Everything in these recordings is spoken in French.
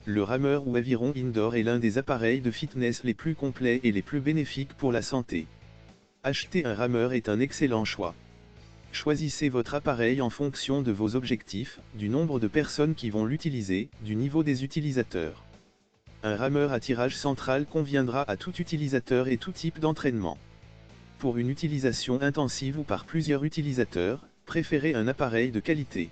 Le rameur ou aviron indoor est l'un des appareils de fitness les plus complets et les plus bénéfiques pour la santé. Acheter un rameur est un excellent choix. Choisissez votre appareil en fonction de vos objectifs, du nombre de personnes qui vont l'utiliser, du niveau des utilisateurs. Un rameur à tirage central conviendra à tout utilisateur et tout type d'entraînement. Pour une utilisation intensive ou par plusieurs utilisateurs, préférez un appareil de qualité.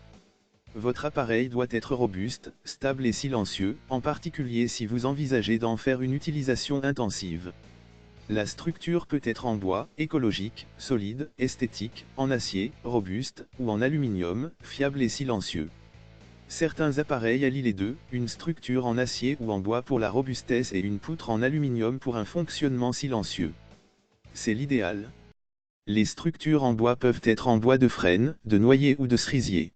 Votre appareil doit être robuste, stable et silencieux, en particulier si vous envisagez d'en faire une utilisation intensive. La structure peut être en bois, écologique, solide, esthétique, en acier, robuste, ou en aluminium, fiable et silencieux. Certains appareils allient les deux, une structure en acier ou en bois pour la robustesse et une poutre en aluminium pour un fonctionnement silencieux. C'est l'idéal. Les structures en bois peuvent être en bois de frêne, de noyer ou de cerisier.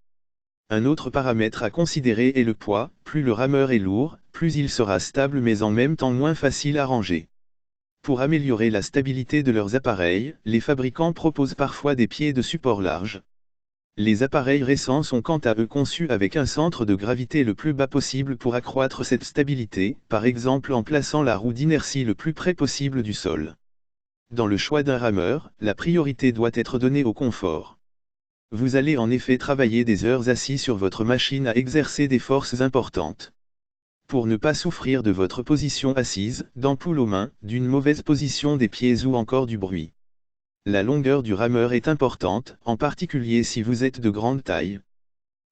Un autre paramètre à considérer est le poids, plus le rameur est lourd, plus il sera stable mais en même temps moins facile à ranger. Pour améliorer la stabilité de leurs appareils, les fabricants proposent parfois des pieds de support larges. Les appareils récents sont quant à eux conçus avec un centre de gravité le plus bas possible pour accroître cette stabilité, par exemple en plaçant la roue d'inertie le plus près possible du sol. Dans le choix d'un rameur, la priorité doit être donnée au confort. Vous allez en effet travailler des heures assis sur votre machine à exercer des forces importantes. Pour ne pas souffrir de votre position assise, d'ampoules aux mains, d'une mauvaise position des pieds ou encore du bruit. La longueur du rameur est importante, en particulier si vous êtes de grande taille.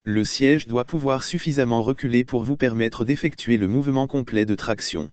Le siège doit pouvoir suffisamment reculer pour vous permettre d'effectuer le mouvement complet de traction.